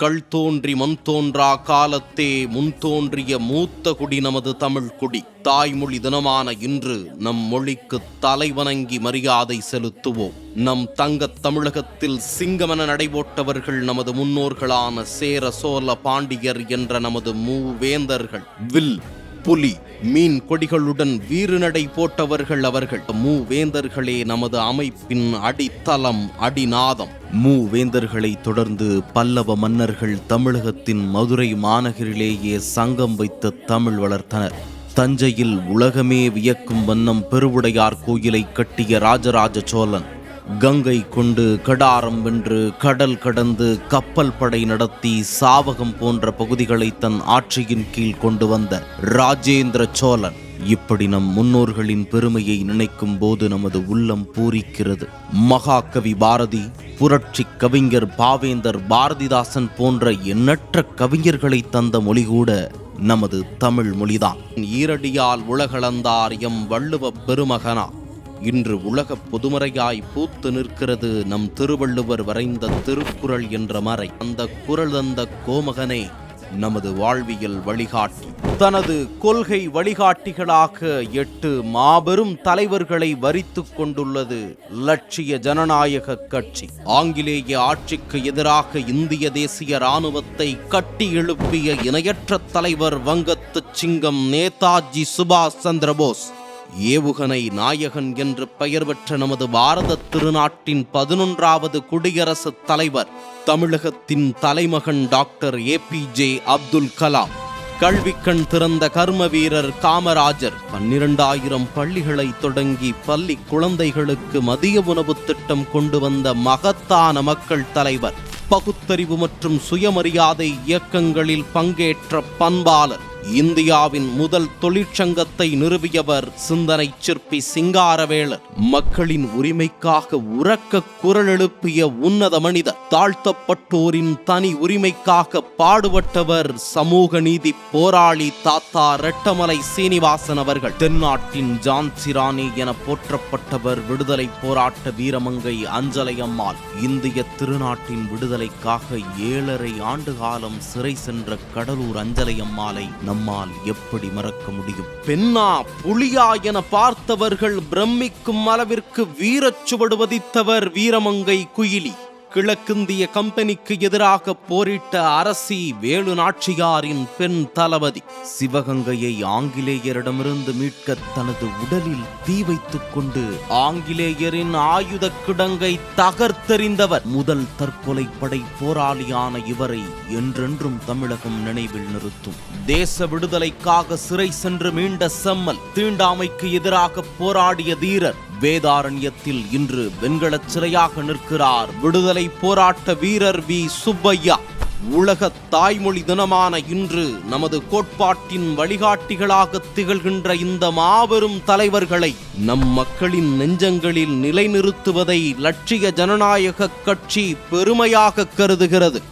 கள் தோன்றி மண் தோன்றா காலத்தே முன் தோன்றிய மூத்த குடி நமது தமிழ் குடி. தாய்மொழி தினமான இன்று நம் மொழிக்கு தலைவணங்கி மரியாதை செலுத்துவோம். நம் தங்கத் தமிழகத்தில் சிங்கமென நடைபோட்டவர்கள் நமது முன்னோர்களான சேர சோழ பாண்டியர் என்ற நமது மூவேந்தர்கள். வில் புலி மீன் கொடிகளுடன் வீறுநடை போட்டவர்கள் அவர்கள். மூவேந்தர்களே நமது அமைப்பின் அடித்தளம் அடிநாதம். மூவேந்தர்களை தொடர்ந்து பல்லவ மன்னர்கள் தமிழகத்தின் மதுரை மாநகரிலேயே சங்கம் வைத்து தமிழ் வளர்த்தனர். தஞ்சையில் உலகமே வியக்கும் வண்ணம் பெருவுடையார் கோயிலை கட்டிய ராஜராஜ சோழன் கங்கை கொண்டு கடாரம் வென்று கடல் கடந்து கப்பல் படை நடத்தி சாவகம் போன்ற பகுதிகளை தன் ஆட்சியின் கீழ் கொண்டு வந்த ராஜேந்திர சோழன். இப்படி நம் முன்னோர்களின் பெருமையை நினைக்கும் போது நமது உள்ளம் பூரிக்கிறது. மகாகவி பாரதி, புரட்சி கவிஞர் பாவேந்தர் பாரதிதாசன் போன்ற எண்ணற்ற கவிஞர்களை தந்த மொழி கூட நமது தமிழ் மொழிதான். ஈரடியால் உலகளந்தார் எம் வள்ளுவ பெருமகனா. இன்று உலக பொதுமறையாய் பூத்து நிற்கிறது நம் திருவள்ளுவர் வரைந்த திருக்குறள் என்ற மறை. அந்த குறள் தந்த கோமகனே நமது வாழ்வியல் வழிகாட்டி. தனது கொள்கை வழிகாட்டிகளாக 8 மாபெரும் தலைவர்களை வரித்து கொண்டுள்ளது லட்சிய ஜனநாயக கட்சி. ஆங்கிலேய ஆட்சிக்கு எதிராக இந்திய தேசிய இராணுவத்தை கட்டி எழுப்பிய இணையற்ற தலைவர் வங்கத்து சிங்கம் நேதாஜி சுபாஷ் சந்திரபோஸ். ஏவுகணை நாயகன் என்று பெயர் பெற்ற நமது பாரத திருநாட்டின் 11வது குடியரசுத் தலைவர் தமிழகத்தின் தலைமகன் டாக்டர் APJ அப்துல் கலாம். கல்விக்கண் திறந்த கர்ம வீரர் காமராஜர். 12,000 பள்ளிகளை தொடங்கி பள்ளி குழந்தைகளுக்கு மதிய உணவு திட்டம் கொண்டு வந்த மகத்தான மக்கள் தலைவர். பகுத்தறிவு மற்றும் சுயமரியாதை இயக்கங்களில் பங்கேற்ற பண்பாளர். இந்தியாவின் முதல் தொழிற்சங்கத்தை நிறுவியவர் சிந்தனை சிற்பி சிங்காரவேலர். மக்களின் உரிமைக்காக உரக்க குரல் எழுப்பிய உன்னத மனிதர். தாழ்த்தப்பட்டோரின் தனி உரிமைக்காக பாடுபட்டவர் சமூக நீதி போராளி தாத்தா ரெட்டமலை சீனிவாசன் அவர்கள். தென்னாட்டின் ஜான்சி ராணி என போற்றப்பட்டவர் விடுதலை போராட்ட வீரமங்கை அஞ்சலை அம்மாள். இந்திய திருநாட்டின் விடுதலைக்காக 7.5 ஆண்டு காலம் சிறை சென்ற கடலூர் அஞ்சலை அம்மாளை நம்மால் எப்படி மறக்க முடியும்? பெண்ணா புலியா என பார்த்தவர்கள் பிரமிக்கும் அளவிற்கு வீரச்சுவடு வதித்தவர் வீரமங்கை குயிலி. கிழக்கிந்திய கம்பெனிக்கு எதிராக போரிட்ட அரசி வேலு நாச்சியாரின் பெண் தளபதி. சிவகங்கையை ஆங்கிலேயரிடமிருந்து மீட்க தனது உடலில் தீ வைத்துக் கொண்டு ஆங்கிலேயரின் ஆயுத கிடங்கை தகர்த்தெறிந்தவர். முதல் தற்கொலை படை போராளியான இவரை என்றென்றும் தமிழகம் நினைவில் நிறுத்தும். தேச விடுதலைக்காக சிறை சென்று மீண்ட செம்மல். தீண்டாமைக்கு எதிராக போராடிய தீரர். வேதாரண்யத்தில் இன்று வெண்கலச் சிலையாக நிற்கிறார் விடுதலை போராட்ட வீரர் வி சுப்பையா. உலக தாய்மொழி தினமான இன்று நமது கோட்பாட்டின் வழிகாட்டிகளாக திகழ்கின்ற இந்த மாபெரும் தலைவர்களை நம் மக்களின் நெஞ்சங்களில் நிலைநிறுத்துவதை லட்சிய ஜனநாயக கட்சி பெருமையாக கருதுகிறது.